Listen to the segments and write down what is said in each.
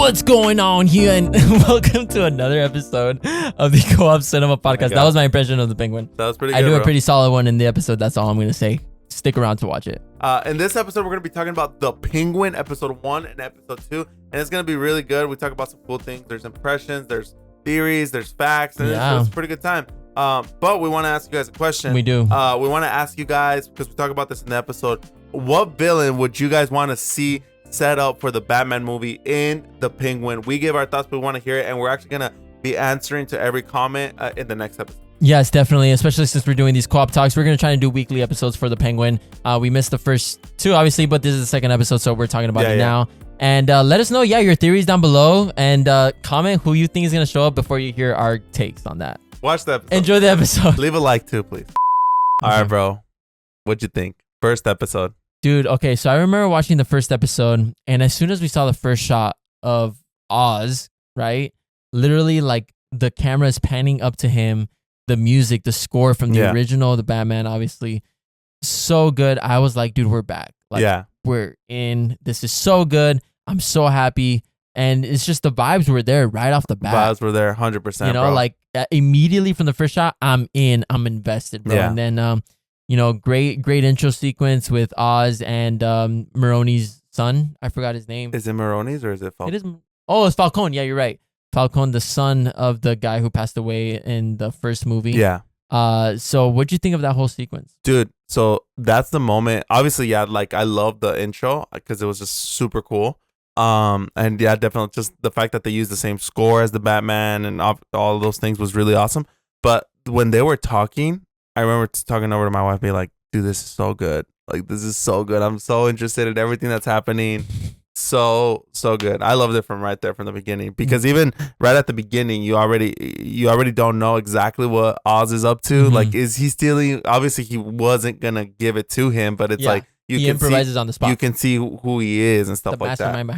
What's going on here? And welcome to another episode of the Co-op Cinema Podcast. That was my impression of the Penguin. That was pretty good. I do bro. a pretty solid one in the episode. That's all I'm going to say. Stick around to watch it. In this episode, we're going to be talking about The Penguin, episode 1 and episode 2. And it's going to be really good. We talk about some cool things. There's impressions, there's theories, there's facts. And it's a pretty good time. But we want to ask you guys a question. We do. We want to ask you guys, because we talk about this in the episode, what villain would you guys want to see set up for the Batman movie in The Penguin? We give our thoughts, but we want to hear it, and we're actually going to be answering to every comment in the next episode. Yes, definitely, especially since we're doing these co-op talks. We're going to try and do weekly episodes for The Penguin. We missed the first two, obviously, but this is the second episode, so we're talking about it now. And let us know, your theories down below, and comment who you think is going to show up before you hear our takes on that. Watch the episode. Enjoy the episode. Leave a like, too, please. All right, bro. What'd you think? First episode. Dude, okay, so I remember watching the first episode, and as soon as we saw the first shot of Oz, right, literally, like, the camera is panning up to him, the music, the score from the original, the Batman, obviously, so good. I was like, dude, we're back. Like, we're in. This is so good. I'm so happy, and it's just the vibes were there right off the bat. Vibes were there, 100%, You know, bro. like, immediately from the first shot, I'm in. I'm invested, bro. And then, great intro sequence with Oz and Maroni's son. I forgot his name. Is it Maroni's or is it Falcone? It is. Oh, it's Falcone. Yeah, you're right. Falcone, the son of the guy who passed away in the first movie. Yeah. So what'd you think of that whole sequence? Dude, so that's the moment. Obviously, like I love the intro because it was just super cool. And yeah, definitely just the fact that they used the same score as the Batman and all of those things was really awesome. But when they were talking, I remember talking over to my wife, being like, dude, this is so good. Like, this is so good. I'm so interested in everything that's happening. So good. I loved it from right there from the beginning, because even right at the beginning, you already don't know exactly what Oz is up to. Like, is he stealing? Obviously, he wasn't gonna give it to him, but it's like he improvises on the spot. You can see who he is and stuff like that.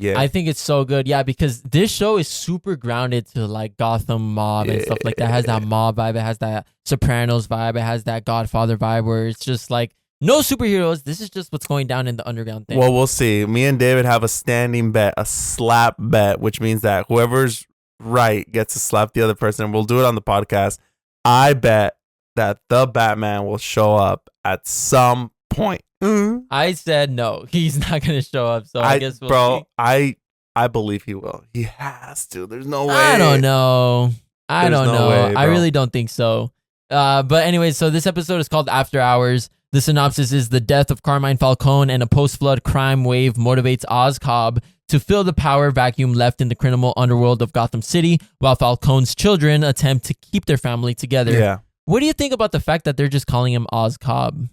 Yeah. I think it's so good. Yeah, because this show is super grounded to like Gotham mob and stuff like that. It has that mob vibe. It has that Sopranos vibe. It has that Godfather vibe where it's just like, no superheroes. This is just what's going down in the underground thing. Well, we'll see. Me and David have a standing bet, a slap bet, which means that whoever's right gets to slap the other person. We'll do it on the podcast. I bet that the Batman will show up at some point. I said no. He's not going to show up. So I guess we'll see. I believe he will. He has to. There's no way. I don't know. I don't know. Way, I really don't think so. But anyway, so this episode is called After Hours. The synopsis is: the death of Carmine Falcone and a post-flood crime wave motivates Oz Cobb to fill the power vacuum left in the criminal underworld of Gotham City, while Falcone's children attempt to keep their family together. Yeah. What do you think about the fact that they're just calling him Oz Cobb?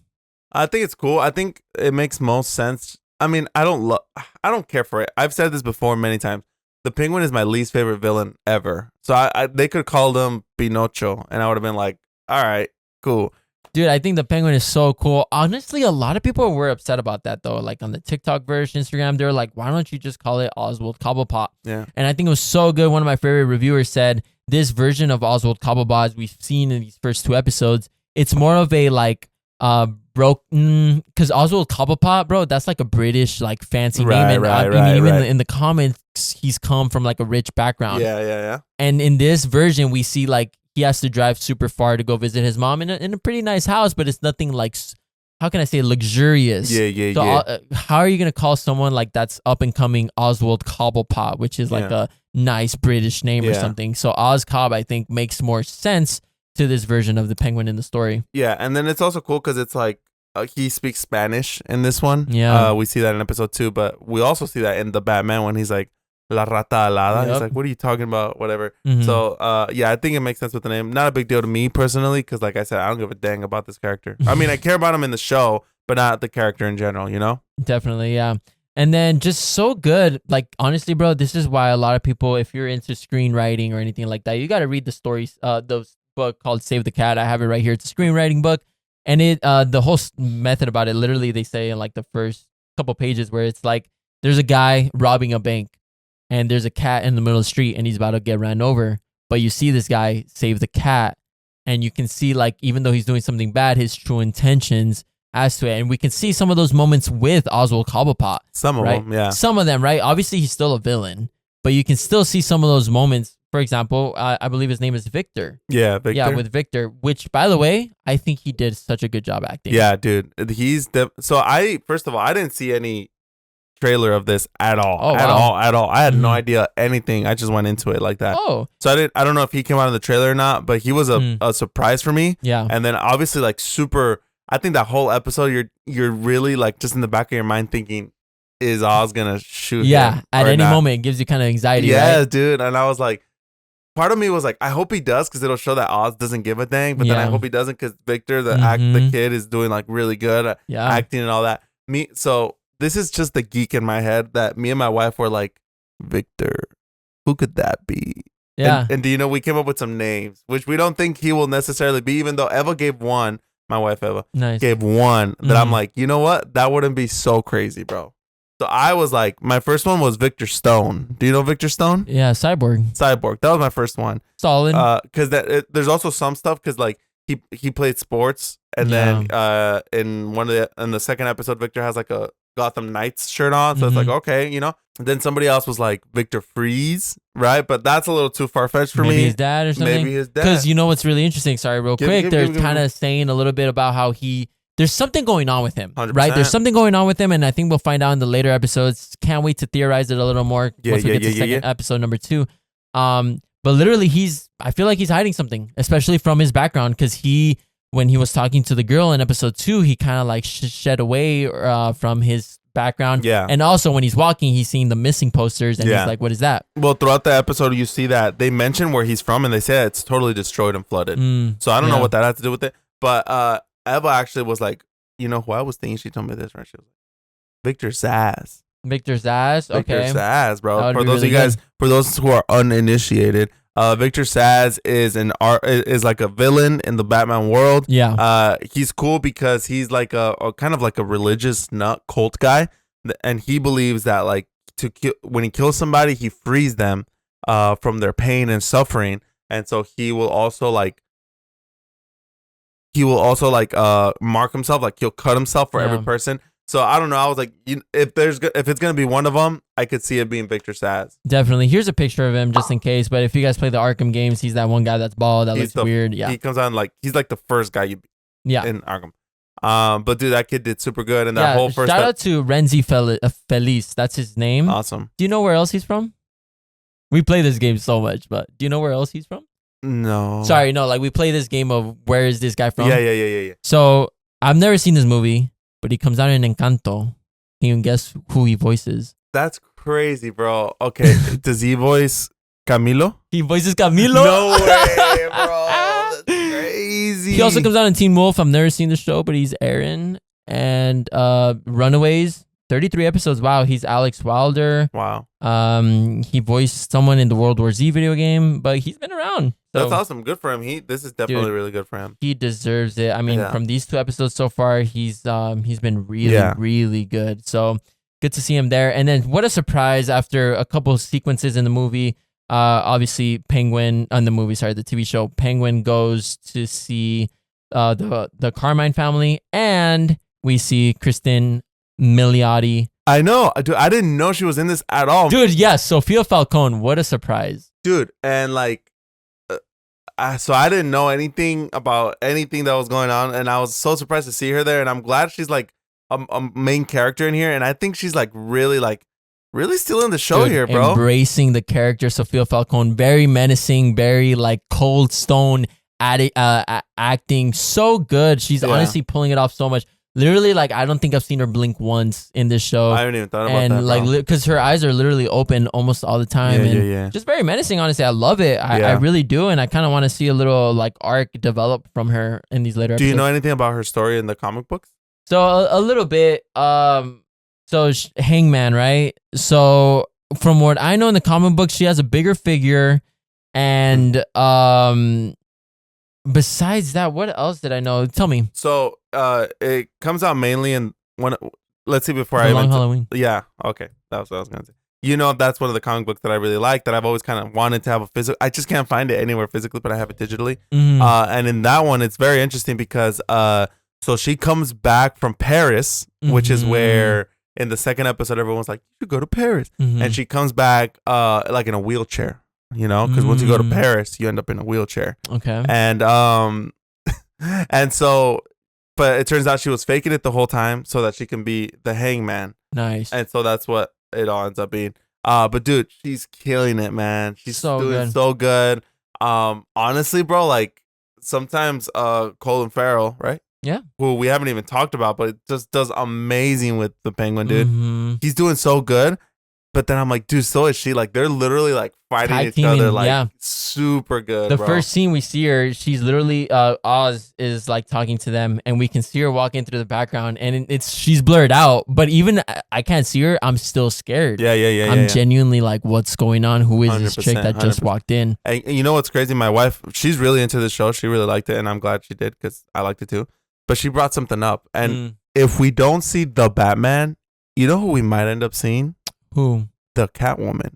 I think it's cool. I think it makes most sense. I mean, I don't care for it. I've said this before many times. The Penguin is my least favorite villain ever. So they could call him Pinocho, and I would have been like, all right, cool. Dude, I think the Penguin is so cool. Honestly, a lot of people were upset about that, though. Like on the TikTok version, Instagram, they're like, why don't you just call it Oswald Cobblepot? Yeah. And I think it was so good. One of my favorite reviewers said, this version of Oswald Cobblepot, as we've seen in these first two episodes, it's more of a like broken, because Oswald Cobblepot, bro, that's like a British like fancy name. And even in the comics, he's come from like a rich background. Yeah. And in this version, we see like he has to drive super far to go visit his mom in a pretty nice house, but it's nothing like, how can I say, luxurious. So how are you going to call someone like that's up and coming Oswald Cobblepot, which is like a nice British name or something. So Oz Cobb, I think, makes more sense to this version of the Penguin in the story. Yeah, and then it's also cool because it's like he speaks Spanish in this one. Yeah. We see that in episode 2, but we also see that in the Batman when he's like, La Rata Alada. He's like, what are you talking about? Whatever. So, I think it makes sense with the name. Not a big deal to me personally, because like I said, I don't give a dang about this character. I mean, I care about him in the show, but not the character in general, you know? Definitely, yeah. And then just so good. Like, honestly, bro, this is why a lot of people, if you're into screenwriting or anything like that, you got to read the stories, those book called Save the Cat. I have it right here. It's a screenwriting book. And it, the whole method about it, literally they say in like the first couple pages where it's like, there's a guy robbing a bank. And there's a cat in the middle of the street and he's about to get ran over. But you see this guy save the cat. And you can see, like, even though he's doing something bad, his true intentions as to it. And we can see some of those moments with Oswald Cobblepot. Some of them, yeah. Some of them, right? Obviously, he's still a villain. but you can still see some of those moments. For example, I believe his name is Victor. Yeah, Victor. Yeah, with Victor, which, by the way, I think he did such a good job acting. Yeah, dude. So first of all, I didn't see any trailer of this at all. Oh, at wow. all. At all. I had no idea anything. I just went into it like that. Oh. So I don't know if he came out in the trailer or not, but he was a surprise for me. Yeah. And then obviously like super, I think that whole episode you're really like just in the back of your mind thinking, is Oz gonna shoot him? Yeah. At any not? moment, it gives you kind of anxiety. Yeah, right? dude. And I was like, part of me was like, I hope he does because it'll show that Oz doesn't give a dang. But then I hope he doesn't because Victor, the kid, is doing like really good at acting and all that. So this is just the geek in my head that me and my wife were like, Victor, who could that be? Yeah. And do you know, we came up with some names, which we don't think he will necessarily be, even though Eva gave one. My wife Eva gave one that I'm like, you know what? That wouldn't be so crazy, bro. So I was like, my first one was Victor Stone. Do you know Victor Stone? Yeah, Cyborg. That was my first one. Solid. Because there's also some stuff because like he played sports, and then in the second episode, Victor has like a Gotham Knights shirt on, so it's like, okay, you know. And then somebody else was like Victor Freeze, right? But that's a little too far fetched for me. Maybe his dad or something. Maybe his dad. Because you know what's really interesting? Sorry, real quick. They're kind of saying a little bit about how there's something going on with him, 100%. right? There's something going on with him, and I think we'll find out in the later episodes. Can't wait to theorize it a little more once we get to second episode number 2. But literally, I feel like he's hiding something, especially from his background, because when he was talking to the girl in episode 2, he kind of like shed away from his background. Yeah. And also when he's walking, he's seeing the missing posters, and he's like, what is that? Well, throughout the episode, you see that they mention where he's from, and they say it's totally destroyed and flooded. So I don't know what that has to do with it. But Eva actually was like, you know who I was thinking? She told me this, right? She was like, Victor Zsasz. Victor Zsasz? Okay. Victor Zsasz, bro. For those really of you guys, for those who are uninitiated, Victor Zsasz is like a villain in the Batman world. Yeah. He's cool because he's like a kind of like a religious nut cult guy, and he believes that like when he kills somebody, he frees them from their pain and suffering, and so he will also like mark himself, like he'll cut himself for every person. So I don't know. I was like, if it's gonna be one of them, I could see it being Victor Zsasz. Definitely. Here's a picture of him just in case. But if you guys play the Arkham games, he's that one guy that's bald. That looks weird. Yeah. He comes on like he's like the first guy in Arkham. But dude, that kid did super good, and that whole first. Shout out to Renzi Felice. That's his name. Awesome. Do you know where else he's from? We play this game so much, but do you know where else he's from? No. Sorry, no. Like we play this game of where is this guy from? Yeah. So I've never seen this movie, but he comes out in Encanto. Can you guess who he voices? That's crazy, bro. Okay, does he voice Camilo? He voices Camilo? No way, bro. That's crazy. He also comes out in Teen Wolf. I've never seen the show, but he's Aaron. And Runaways, 33 episodes. Wow, he's Alex Wilder. Wow. He voiced someone in the World War Z video game, but he's been around. So that's awesome. Good for him. This is definitely really good for him. He deserves it. I mean, from these 2 episodes so far, he's been really, really good. So good to see him there. And then what a surprise after a couple of sequences in the movie. Obviously, the TV show, Penguin goes to see the Carmine family, and we see Christin Millioti. I know. Dude, I didn't know she was in this at all. Dude, yes. Sophia Falcone. What a surprise. Dude, and like, so I didn't know anything about anything that was going on, and I was so surprised to see her there, and I'm glad she's like a main character in here, and I think she's like really still in the show here, bro. Embracing the character, Sophia Falcone. Very menacing, very like cold stone acting. So good. She's honestly pulling it off so much. Literally, like, I don't think I've seen her blink once in this show. I haven't even thought about that, bro. And, like, because her eyes are literally open almost all the time. Yeah. Just very menacing, honestly. I love it. I really do. And I kind of want to see a little, like, arc develop from her in these later episodes. Do you know anything about her story in the comic books? So, a little bit. Hangman, right? So, from what I know in the comic books, she has a bigger figure. And, besides that, what else did I know? Tell me. So, it comes out mainly in let's see before Halloween. Yeah, okay. That was what I was gonna say. You know, that's one of the comic books that I really like, that I've always kind of wanted to have a physical. I just can't find it anywhere physically, but I have it digitally. And in that one, it's very interesting because so she comes back from Paris, which is where in the second episode, everyone's like, you should go to Paris. Mhm. And she comes back like in a wheelchair, you know, because once you go to Paris, you end up in a wheelchair. Okay. And and so, but it turns out she was faking it the whole time so that she can be the hangman. Nice. And so that's what it all ends up being. But dude, she's killing it, man. She's So doing good. so good. Honestly, bro, like sometimes Colin Ferrel, right? Yeah. Who we haven't even talked about, but it just does amazing with the Penguin, dude. Mhm. He's doing so good. But then I'm like, dude, so is she. Like they're literally like fighting Tag each teaming, other, like yeah. super good. The bro. first scene we see her, she's literally Oz is like talking to them, and we can see her walking through the background, and she's blurred out. But even I can't see her, I'm still scared. Yeah. I'm genuinely like, what's going on? Who is this chick that just 100%. walked in? And you know what's crazy? My wife, she's really into this show. She really liked it, and I'm glad she did because I liked it too. But she brought something up, and if we don't see the Batman, you know who we might end up seeing? Who? The Catwoman.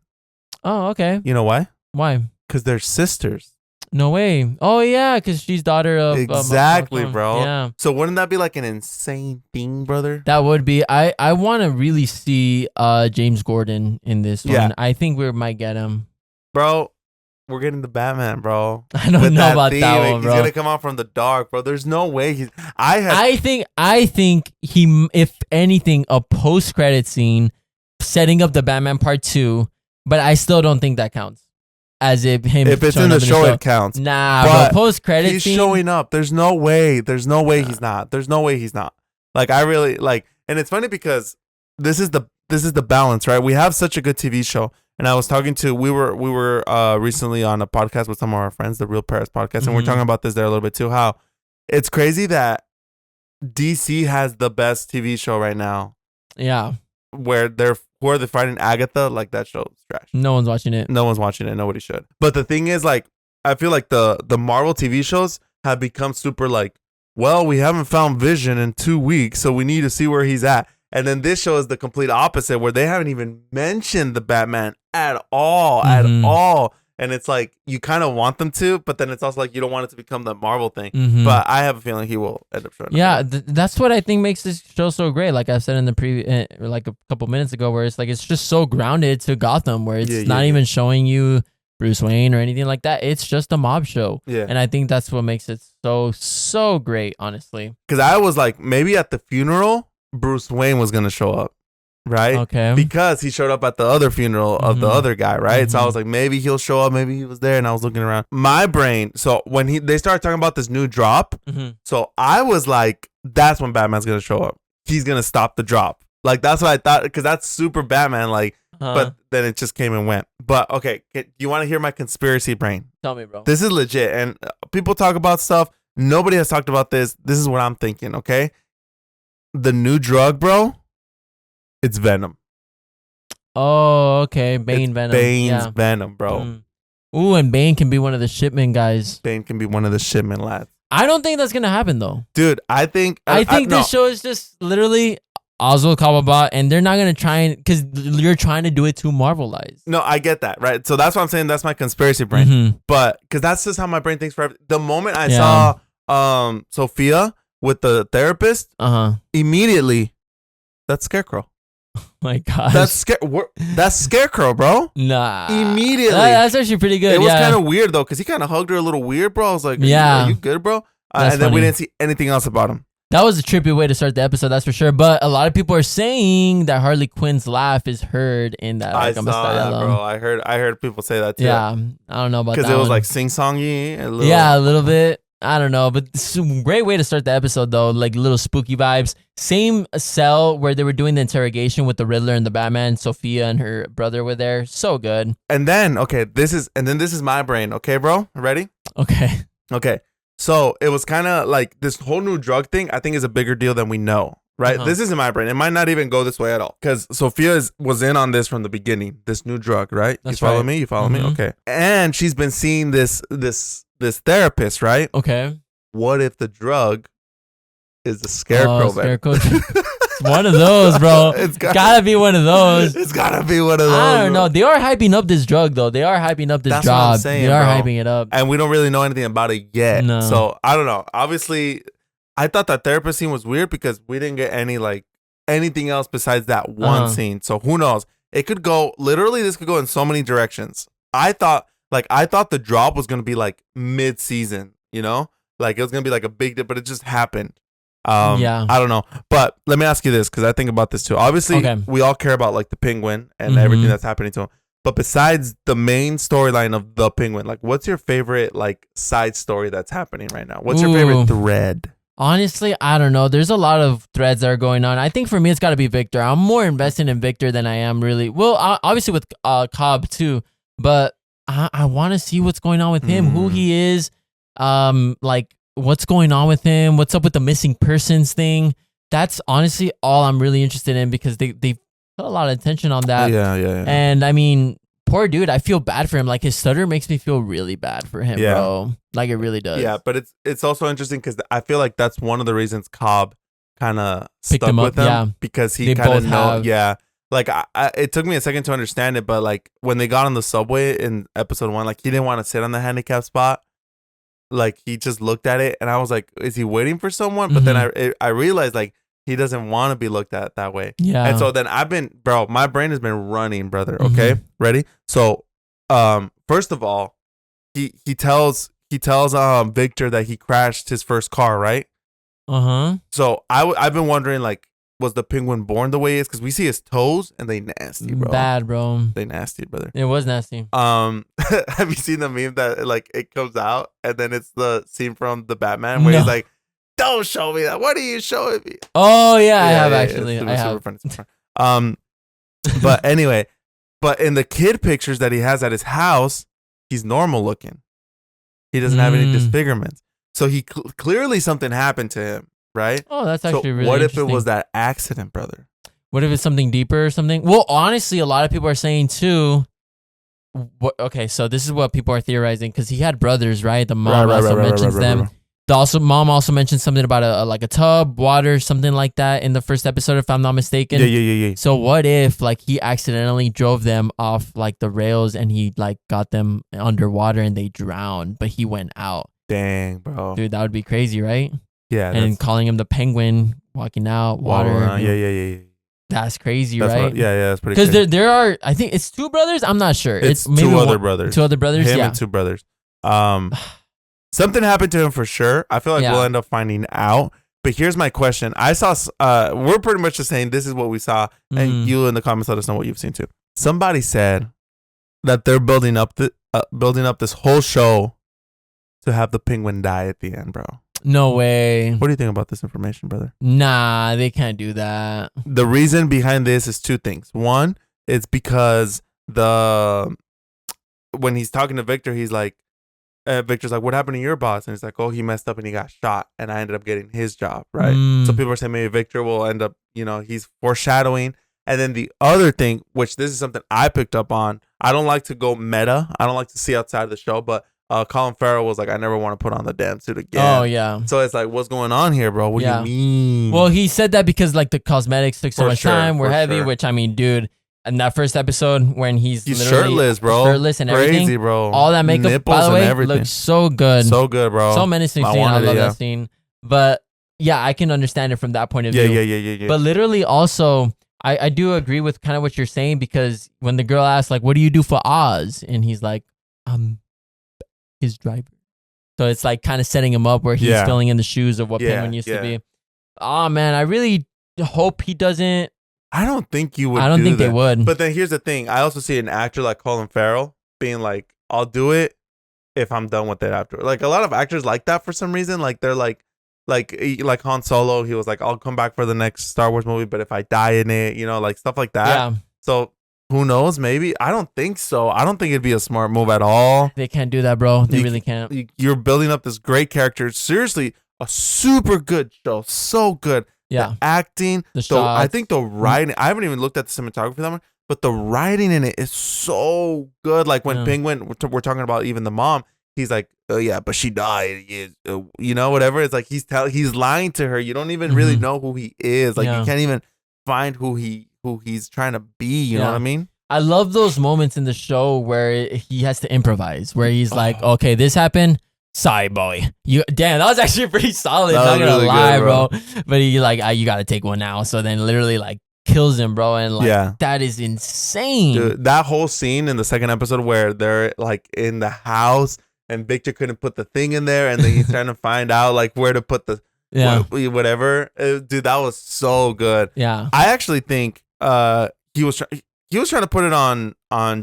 Oh, okay. You know why? Why? Because they're sisters. No way. Oh yeah, because she's daughter of Exactly, bro. Yeah. So wouldn't that be like an insane thing, brother? That would be. I want to really see James Gordon in this one. Yeah. I think we might get him. Bro, we're getting the Batman, bro. I don't With know about theme, that one, bro. He's gonna come out from the dark, bro. There's no way he's. I think he, if anything, a post-credit scene setting up the Batman Part 2, but I still don't think that counts. As if him. If it's in the show, it counts. Nah, but bro. Post-credit he's scene. showing up. There's no way. He's not. There's no way he's not. Like I really like, and it's funny because this is the balance, right? We have such a good TV show. And I was talking to, we were recently on a podcast with some of our friends, the Real Paris podcast, and we're talking about this there a little bit too, how it's crazy that DC has the best TV show right now. Yeah. Where they're fighting Agatha, like that show's trash. No one's watching it. No one's watching it. Nobody should. But the thing is, like, I feel like the Marvel TV shows have become super like, well, we haven't found Vision in 2 weeks, so we need to see where he's at. And then this show is the complete opposite, where they haven't even mentioned the Batman at all, And it's like, you kind of want them to, but then it's also like, you don't want it to become the Marvel thing. But I have a feeling he will end up showing up. Yeah, that's what I think makes this show so great. Like I've said in the previous, like a couple minutes ago, where it's like, it's just so grounded to Gotham, where it's not even showing you Bruce Wayne or anything like that. It's just a mob show. Yeah. And I think that's what makes it so great, honestly. Because I was like, maybe at the funeral, Bruce Wayne was going to show up, right? Okay. Because he showed up at the other funeral of the other guy, right? So I was like, maybe he'll show up. Maybe he was there. And I was looking around. My brain, so when they started talking about this new drop, so I was like, that's when Batman's going to show up. He's going to stop the drop. Like, that's what I thought, because that's super Batman, like, but then it just came and went. But, okay, you want to hear my conspiracy brain? Tell me, bro. This is legit. And people talk about stuff. Nobody has talked about this. This is what I'm thinking, okay? The new drug, bro, it's Venom. Oh, okay. Bane, Venom. Bane's Venom, bro. Ooh, and Bane can be one of the shipment guys. Bane can be one of the shipment lads. I don't think that's going to happen, though. Dude, I think this show is just literally Oswald Cobblepot, and they're not going to try and, because you're trying to do it too Marvelized. No, I get that, right? So that's what I'm saying. That's my conspiracy brain. But, because that's just how my brain thinks. The moment I saw Sophia with the therapist, immediately, that's Scarecrow. My God, that's Scarecrow, bro. Nah, immediately. That's actually pretty good. It was kind of weird though, because he kind of hugged her a little weird, bro. I was like, are you good, bro? And then we didn't see anything else about him. That was a trippy way to start the episode, that's for sure. But a lot of people are saying that Harley Quinn's laugh is heard in that. Like, I saw that, bro. I heard people say that too. Yeah, I don't know about that. Because it was like sing-songy. Yeah, a little bit. I don't know, but it's a great way to start the episode, though. Like little spooky vibes. Same cell where they were doing the interrogation with the Riddler and the Batman. Sophia and her brother were there. So good. And then, this is my brain. Okay, bro? Ready? Okay. So it was kind of like this whole new drug thing, I think, is a bigger deal than we know. Right? This is in my brain. It might not even go this way at all. Because Sophia was in on this from the beginning. This new drug, right? That's you follow me? You follow me? Okay. And she's been seeing this therapist, right? Okay. What if the drug is the Scarecrow? Scarecrow. It's one of those, bro. It's gotta be one of those. It's gotta be one of those. I don't know. They are hyping up this drug, though. They are hyping up this That's job. What I'm saying, they are bro. hyping it up. And we don't really know anything about it yet. No. So, I don't know. Obviously, I thought that therapist scene was weird because we didn't get any anything else besides that one scene. So who knows? It could go literally. This could go in so many directions. I thought the drop was gonna be like mid-season. You know, like it was gonna be like a big dip, but it just happened. I don't know. But let me ask you this, because I think about this too. Obviously, we all care about like the penguin and everything that's happening to him. But besides the main storyline of the penguin, like what's your favorite like side story that's happening right now? What's your favorite thread? Honestly, I don't know. There's a lot of threads that are going on. I think for me, it's got to be Victor. I'm more invested in Victor than I am really. Well, obviously with Cobb too, but I want to see what's going on with him, who he is, like what's going on with him, what's up with the missing persons thing. That's honestly all I'm really interested in, because they put a lot of attention on that. Yeah. And I mean, poor dude, I feel bad for him. Like his stutter makes me feel really bad for him, bro. Like it really does. Yeah, but it's also interesting because I feel like that's one of the reasons Cobb kind of stuck with him, because he kind of know. Yeah, like it took me a second to understand it, but like when they got on the subway in episode 1, like he didn't want to sit on the handicap spot. Like he just looked at it, and I was like, "Is he waiting for someone?" But then I realized like he doesn't want to be looked at that way. Yeah. And so then my brain has been running, brother. Okay, ready? So, first of all, he tells Victor that he crashed his first car, right? So I've been wondering, like, was the penguin born the way it is? Because we see his toes and they nasty, bro. Bad, bro. They nasty, brother. It was nasty. Have you seen the meme that like it comes out and then it's the scene from the Batman where he's like, "Don't show me that. What are you showing me?" Oh yeah, I have actually. I have. Super funny. But anyway, but in the kid pictures that he has at his house, he's normal looking. He doesn't have any disfigurements. So he clearly something happened to him, right? Oh, that's actually really what if interesting. it was that accident, brother? What if it's something deeper or something? Well, honestly, a lot of people are saying too. Okay, so this is what people are theorizing, because he had brothers, right? The mom also mentions them. The mom also mentioned something about a tub, water, something like that in the first episode, if I'm not mistaken. Yeah. So what if like he accidentally drove them off like the rails and he like got them underwater and they drowned, but he went out? Dang, bro. Dude, that would be crazy, right? Yeah. And calling him the penguin, walking out, water. Yeah. That's crazy, right? That's pretty crazy. Because there are, I think it's 2 brothers. I'm not sure. It's maybe 2 other brothers. 2 other brothers, Him and 2 brothers. Something happened to him for sure. I feel like we'll end up finding out. But here's my question. I saw, we're pretty much just saying this is what we saw. And you in the comments let us know what you've seen too. Somebody said that they're building up this whole show to have the penguin die at the end, bro. No way. What do you think about this information, brother? Nah, they can't do that. The reason behind this is 2 things. One, it's because when he's talking to Victor, he's like, Victor's like, "What happened to your boss?" And he's like, "Oh, he messed up and he got shot, and I ended up getting his job." Right. So people are saying maybe Victor will end up, he's foreshadowing. And then the other thing, which this is something I picked up on, I don't like to go meta. I don't like to see outside of the show, but Colin Ferrel was like, "I never want to put on the damn suit again." Oh yeah. So it's like, what's going on here, bro? What do you mean? Well, he said that because like the cosmetics took so much time, were heavy, which I mean, dude. In that first episode when he's shirtless, bro. Shirtless and everything. Crazy, bro. All that makeup, nipples by the way, and everything. looks so good. So good, bro. So menacing scene. I love that scene. But yeah, I can understand it from that point of view. Yeah. But literally also, I do agree with kind of what you're saying, because when the girl asks, like, "What do you do for Oz?" And he's like, his driver. So it's like kind of setting him up where he's filling in the shoes of what Penguin used to be. Oh, man, I really hope he doesn't. I don't think you would. I don't think that. They would. But then here's the thing. I also see an actor like Colin Farrell being like, "I'll do it if I'm done with it after." Like a lot of actors like that for some reason. Like they're like Han Solo. He was like, "I'll come back for the next Star Wars movie, but if I die in it, like stuff like that." Yeah. So who knows? Maybe. I don't think so. I don't think it'd be a smart move at all. They can't do that, bro. They really can't. You're building up this great character. Seriously, a super good show. So good. Yeah. The acting, the shots. I think the writing, I haven't even looked at the cinematography that much, but the writing in it is so good. Like when Penguin, we're talking about even the mom, he's like, "Oh yeah, but she died." Whatever. It's like he's lying to her. You don't even really know who he is. Like you can't even find who he's trying to be. You know what I mean? I love those moments in the show where he has to improvise, where he's like, "Okay, this happened. sorry, boy. Damn, that was actually pretty solid. That Not was gonna really lie, good, bro. bro. But he like, you gotta take one now. So then literally like kills him, bro. And like, Yeah. that is insane. Dude, that whole scene in the second episode where they're like in the house and Victor couldn't put the thing in there, and then he's trying to find out like where to put the whatever. Dude, that was so good. Yeah. I actually think he was trying to put it on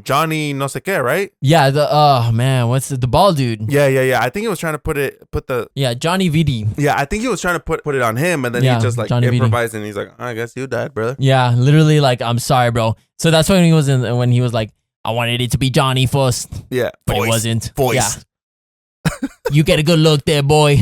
Johnny no sé qué, right? Yeah. Oh man, what's the ball dude? Yeah. I think he was trying to put the Johnny VD. Yeah, I think he was trying to put it on him, and then he just like Johnny improvised, and he's like, I guess you died, brother. Yeah, literally like, I'm sorry, bro. So that's when he was when he was like, I wanted it to be Johnny first. Yeah, but it wasn't. Voice. Yeah. You get a good look there, boy.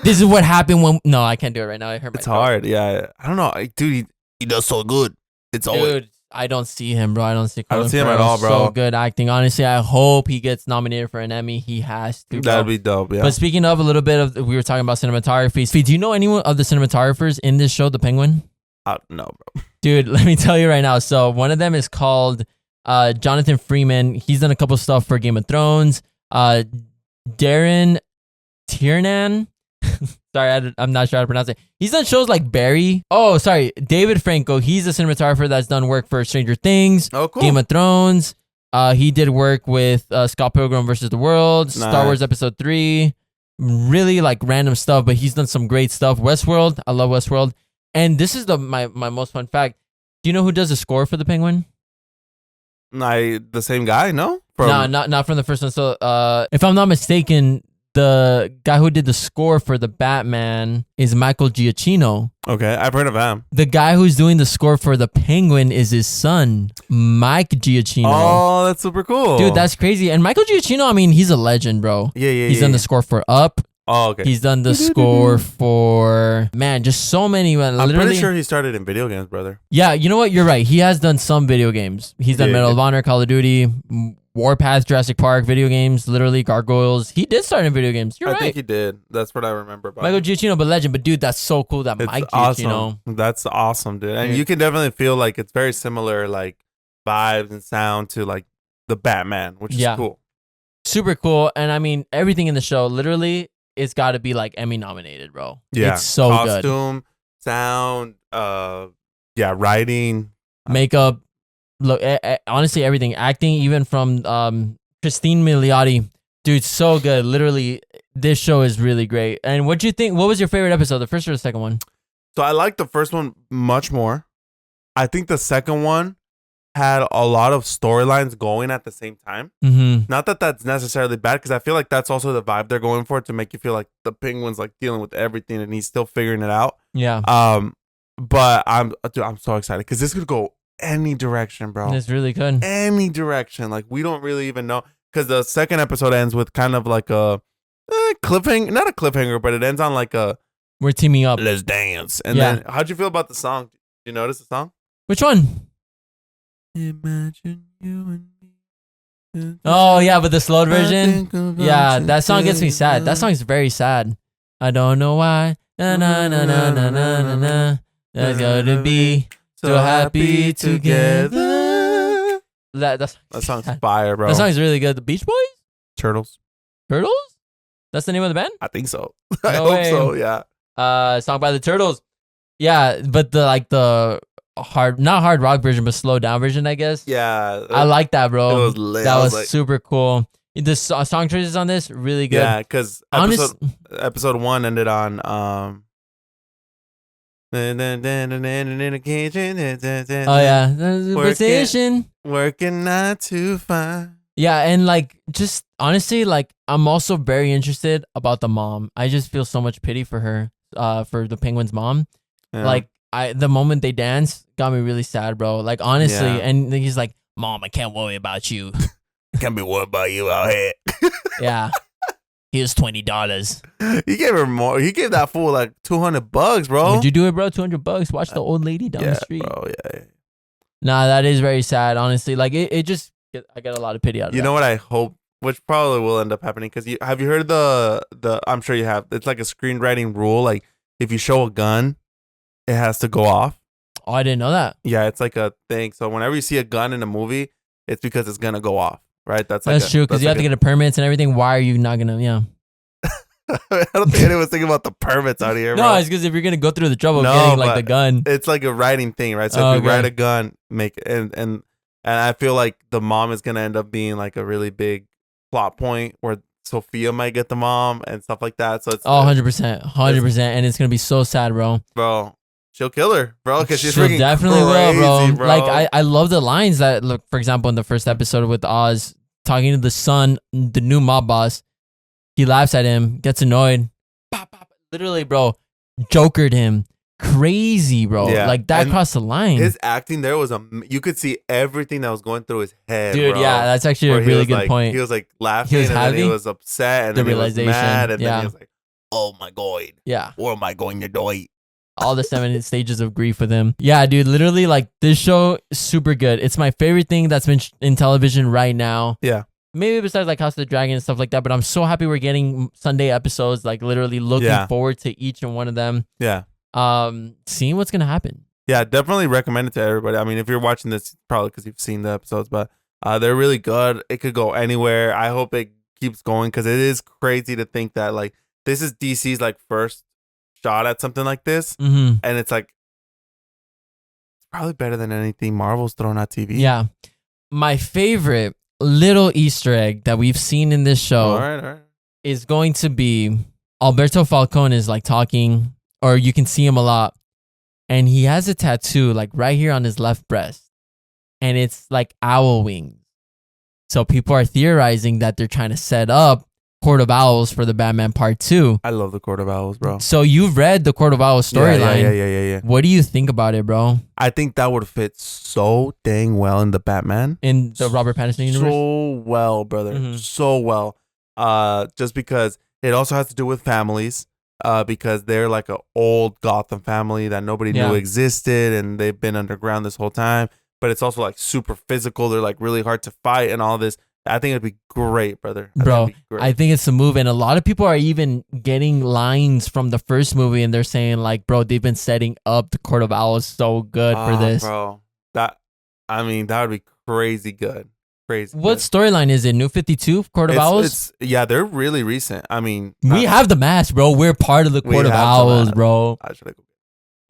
This is what happened when. No, I can't do it right now. I hurt my. It's throat. hard. Yeah, I don't know, dude. He does so good. It's always. Dude, I don't see him, bro. I don't see I don't see him Ferrell. at all, bro. So good acting. Honestly, I hope he gets nominated for an Emmy. He has to. Bro. That'd be dope. Yeah. But speaking of a little bit of, we were talking about cinematography. Do you know anyone of the cinematographers in this show, The Penguin? No, bro. Dude, let me tell you right now. So one of them is called Jonathan Freeman. He's done a couple stuff for Game of Thrones. Darren Tiernan. Sorry, I'm not sure how to pronounce it. He's done shows like Barry. Oh, sorry. David Franco. He's a cinematographer that's done work for Stranger Things, Oh, cool. Game of Thrones. He did work with Scott Pilgrim versus the World, Star Nice. Wars Episode 3. Really like random stuff, but he's done some great stuff. Westworld. I love Westworld. And this is my most fun fact. Do you know who does the score for The Penguin? The same guy? No, No, not from the first one. So, if I'm not mistaken, the guy who did the score for the Batman is Michael Giacchino. Okay, I've heard of him. The guy who's doing the score for the Penguin is his son, Mike Giacchino. Oh, that's super cool, Dude, that's crazy. And Michael Giacchino, I mean, he's a legend, bro. Yeah. He's done the score for Up. Oh, okay. He's done the score for, man, just so many. I'm pretty sure he started in video games, brother. Yeah, you know what? You're right. He has done some video games. He's done Medal of Honor, Call of Duty, Warpath, Jurassic Park, video games, literally Gargoyles. He did start in video games. You're right. I think he did. That's what I remember about Michael him. Giacchino, but legend. But dude, that's so cool that It's Mike awesome. Giacchino. That's awesome, dude. And Yeah. you can definitely feel like it's very similar, like vibes and sound to like the Batman, which is cool. Super cool. And I mean, everything in the show, literally, it's got to be like Emmy nominated, bro. Yeah, It's so good. costume, sound, writing, Makeup. Look, honestly, everything. Acting, even from Christine Milioti. Dude, so good. Literally, this show is really great. And what do you think? What was your favorite episode, the first or the second one? So I like the first one much more. I think the second one had a lot of storylines going at the same time. Mm-hmm. Not that that's necessarily bad, because I feel like that's also the vibe they're going for, to make you feel like the Penguin's like dealing with everything and he's still figuring it out. Yeah. But I'm so excited because this could go any direction, bro. It's really good. Any direction. Like, we don't really even know, because the second episode ends with kind of like a cliffhanger, not a cliffhanger, but it ends on like a We're teaming up. let's dance. And Yeah. then how'd you feel about the song? Did you notice the song? Which one? Imagine you and me. Oh, yeah, but the slowed version. Yeah, Yeah, that song gets me sad. That song is very sad. I don't know why. Na na na na na na na na. That's gotta be so happy together. That song's fire, bro. That song is really good. The Beach Boys? Turtles. Turtles? That's the name of the band? I think so. I No hope way. so. Yeah. Song by the Turtles. Yeah, but the not hard rock version, but slowed down version, I guess. Yeah. I like that, bro. It was lit. That I was like, super cool. The song choices on this really good. yeah, because episode 1 ended on in a kitchen. Oh yeah, conversation. Working 9 to 5. Yeah, and like, just honestly, like, I'm also very interested about the mom. I just feel so much pity for her, for the Penguin's mom. Yeah. Like, the moment they dance got me really sad, bro. Like, honestly, Yeah. and he's like, "Mom, I can't worry about you." Can't be worried about you out here. Yeah, here's $20. He gave her more. He gave that fool like $200, bro. Would you do it, bro? $200. Watch the old lady down the street. Bro, yeah. Nah, that is very sad, honestly. Like, it just, I get a lot of pity out of You that. know what I hope, which probably will end up happening, because have you heard the I'm sure you have. It's like a screenwriting rule. Like, if you show a gun, it has to go off. Oh, I didn't know that. Yeah, it's like a thing. So whenever you see a gun in a movie, it's because it's gonna go off. right? That's true because you have to get a permits and everything. Why are you not gonna? Yeah. I don't think anyone's thinking about the permits out here. No, bro. it's because if you're gonna go through the trouble of getting like the gun, it's like a writing thing, right? So if you write a gun, make it, and I feel like the mom is gonna end up being like a really big plot point where Sophia might get the mom and stuff like that. So it's 100%, and it's gonna be so sad, bro. She'll kill her, bro, because she's She'll definitely crazy, will, bro. Like I love the lines that look, for example, in the first episode with Oz talking to the son, the new mob boss. He laughs at him, gets annoyed. Pop, pop. Literally, bro, jokered him. Crazy, bro. Yeah. Like that crossed the line. His acting there was you could see everything that was going through his head, dude. Bro. Yeah, that's actually a really good point. He was like laughing, and then he was upset, and then he was mad, and then he was like, "Oh my god, yeah, what am I going to do?" All the 7 stages of grief with him. Yeah, dude. Literally, like this show is super good. It's my favorite thing that's been in television right now. Yeah. Maybe besides like House of the Dragon and stuff like that, but I'm so happy we're getting Sunday episodes. Like literally looking forward to each and one of them. Yeah. Seeing what's gonna happen. Yeah, definitely recommend it to everybody. I mean, if you're watching this, probably because you've seen the episodes, but they're really good. It could go anywhere. I hope it keeps going because it is crazy to think that like this is DC's like first shot at something like this, and it's like it's probably better than anything Marvel's thrown at TV. Yeah, my favorite little Easter egg that we've seen in this show all right. is going to be Alberto Falcone is like talking, or you can see him a lot, and he has a tattoo like right here on his left breast, and it's like owl wings. So people are theorizing that they're trying to set up Court of Owls for the Batman Part 2. I love the Court of Owls, bro. So you've read the Court of Owls storyline. Yeah. What do you think about it, bro? I think that would fit so dang well in the Batman. In the Robert Pattinson universe? So well, brother. So well. Just because it also has to do with families. Because they're like an old Gotham family that nobody knew existed, and they've been underground this whole time. But it's also like super physical. They're like really hard to fight and all this. I think it'd be great, brother. Bro, I think it's a move. And a lot of people are even getting lines from the first movie, and they're saying like, bro, they've been setting up the Court of Owls so good for this. Bro, that would be crazy good. Crazy. What storyline is it? New 52 Court of Owls? They're really recent. I mean, we have the mask, bro. We're part of the Court of Owls, bro.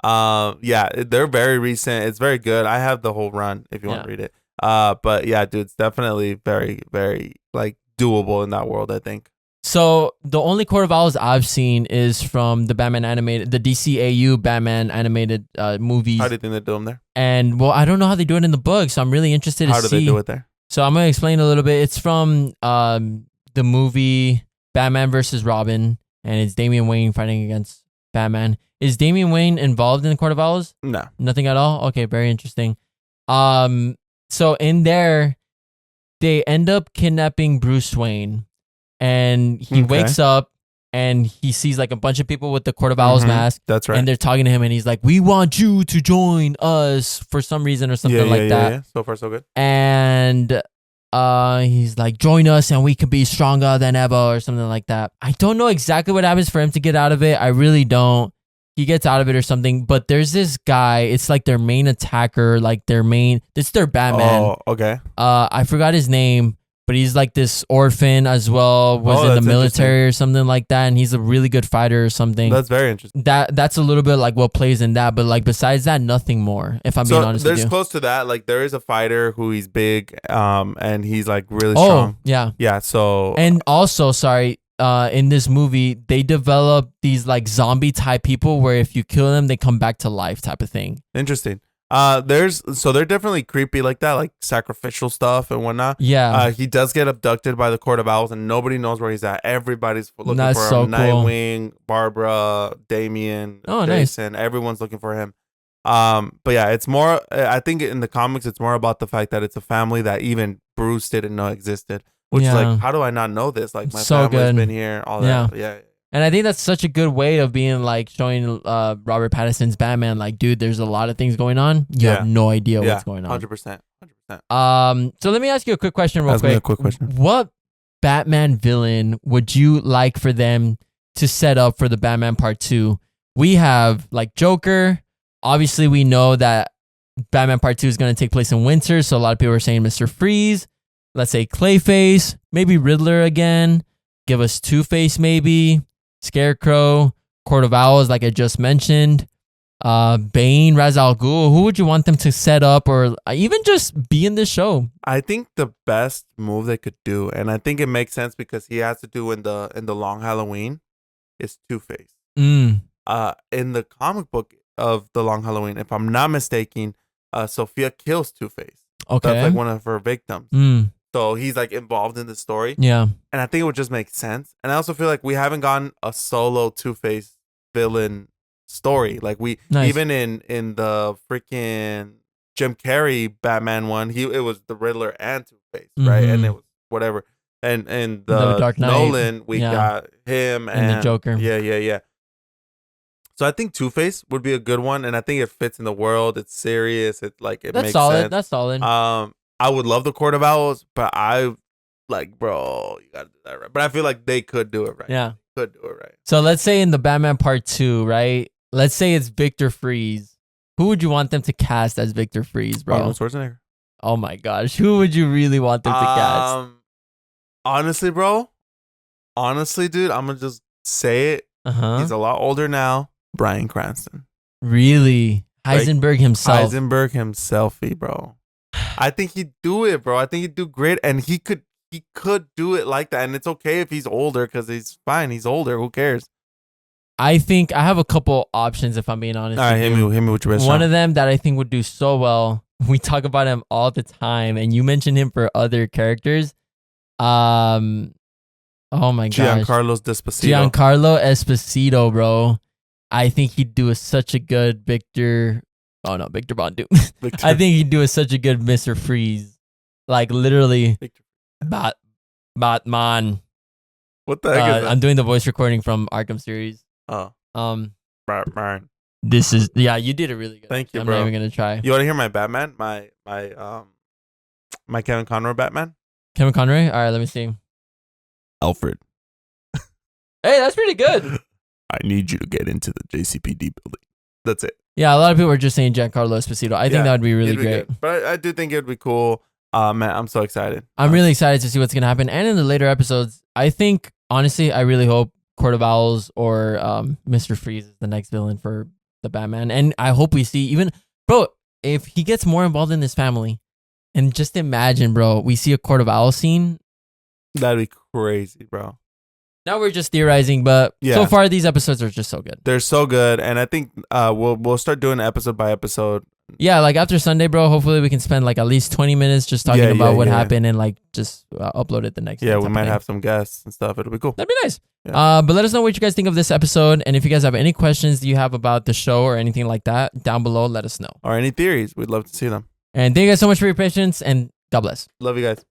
They're very recent. It's very good. I have the whole run if you want to read it. But yeah, dude, it's definitely very, very like doable in that world, I think. So the only Court of Owls I've seen is from the Batman animated, the DCAU Batman animated movies. How do you think they do them there? And well, I don't know how they do it in the book, so I'm really interested to see. How do they do it there? So I'm gonna explain a little bit. It's from the movie Batman versus Robin, and it's Damian Wayne fighting against Batman. Is Damian Wayne involved in the Court of Owls? No, nothing at all. Okay, very interesting. So in there, they end up kidnapping Bruce Wayne, and he wakes up and he sees like a bunch of people with the Court of Owls mask. That's right. And they're talking to him, and he's like, "We want you to join us for some reason," or something like that. Yeah. So far, so good. And he's like, "Join us, and we can be stronger than ever," or something like that. I don't know exactly what happens for him to get out of it. I really don't. He gets out of it or something, but there's this guy. It's like their main attacker, like it's their Batman. Oh, okay. I forgot his name, but he's like this orphan as well. Was in the military or something like that, and he's a really good fighter or something. That's very interesting. That's a little bit like what plays in that, but like besides that, nothing more. If I'm being honest with you, there's close to that. Like there is a fighter who he's big, and he's like really strong. Yeah. So and also, sorry. In this movie, they develop these like zombie type people where if you kill them, they come back to life type of thing. Interesting. They're definitely creepy like that, like sacrificial stuff and whatnot. Yeah. He does get abducted by the Court of Owls, and nobody knows where he's at. Everybody's looking for him. So cool. Nightwing, Barbara, Damian, Jason. Nice. Everyone's looking for him. But yeah, it's more. I think in the comics, it's more about the fact that it's a family that even Bruce didn't know existed. Which is like, how do I not know this? Like my family's been here, all that. Yeah. And I think that's such a good way of being like showing Robert Pattinson's Batman. Like, dude, there's a lot of things going on. You have no idea what's going on. 100%. So let me ask you a quick question real quick. Me a quick question. What Batman villain would you like for them to set up for the Batman Part 2? We have like Joker. Obviously, we know that Batman Part 2 is going to take place in winter. So a lot of people are saying Mr. Freeze. let's say Clayface, maybe Riddler again. Give us Two-Face maybe, Scarecrow, Court of Owls like I just mentioned. Bane, Ra's al Ghul. Who would you want them to set up or even just be in this show? I think the best move they could do, and I think it makes sense because he has to do in the Long Halloween, is Two-Face. In the comic book of the Long Halloween, if I'm not mistaken, Sophia kills Two-Face. Okay, that's like one of her victims. So he's like involved in the story. Yeah, and I think it would just make sense. And I also feel like we haven't gotten a solo Two-Face villain story. Like we even in the freaking Jim Carrey Batman one, it was the Riddler and Two-Face, right? And it was whatever. And the Dark Knight, Nolan, we got him and the Joker. Yeah. So I think Two-Face would be a good one, and I think it fits in the world. It's serious. It makes sense. That's solid. I would love the Court of Owls, but bro, you gotta do that right. But I feel like they could do it right. Yeah, could do it right. So let's say in the Batman Part 2, right? Let's say it's Victor Freeze. Who would you want them to cast as Victor Freeze, bro? Arnold Schwarzenegger. Oh my gosh, who would you really want them to cast? Honestly, bro. Honestly, dude, I'm gonna just say it. He's a lot older now. Bryan Cranston. Really? Heisenberg himself. Heisenberg himself, bro. I think he'd do it, bro. I think he'd do great, and he could do it like that. And it's okay if he's older because he's fine. He's older. Who cares? I think I have a couple options if I'm being honest. All right, hit me with your best. One of them that I think would do so well. We talk about him all the time, and you mentioned him for other characters. Oh my gosh, Giancarlo Esposito, bro. I think he'd do such a good Victor. Oh no, Victor Von Doom. I think he'd do such a good Mr. Freeze. Like literally, Batman. What the heck is that? I'm doing the voice recording from Arkham series. Oh. Batman. This is you did it really good. Thank you, I'm bro. not even gonna try. You want to hear my Batman? My Kevin Conroy Batman. Kevin Conroy. All right, let me see. Alfred. Hey, that's pretty good. I need you to get into the JCPD building. That's it. Yeah, a lot of people are just saying Giancarlo Esposito. I think that would be really great. Good. But I do think it would be cool. Man, I'm so excited. I'm really excited to see what's going to happen. And in the later episodes, I think, honestly, I really hope Court of Owls or Mr. Freeze is the next villain for the Batman. And I hope we see bro, if he gets more involved in this family, and just imagine, bro, we see a Court of Owls scene. That'd be crazy, bro. Now we're just theorizing, but so far these episodes are just so good. They're so good, and I think we'll start doing episode by episode. Yeah, like after Sunday, bro, hopefully we can spend like at least 20 minutes just talking about what happened and like just upload it the next day. Yeah, we might have some guests and stuff. It'll be cool. That'd be nice. Yeah. But let us know what you guys think of this episode, and if you guys have any questions you have about the show or anything like that, down below, let us know. Or any theories, we'd love to see them. And thank you guys so much for your patience, and God bless. Love you guys.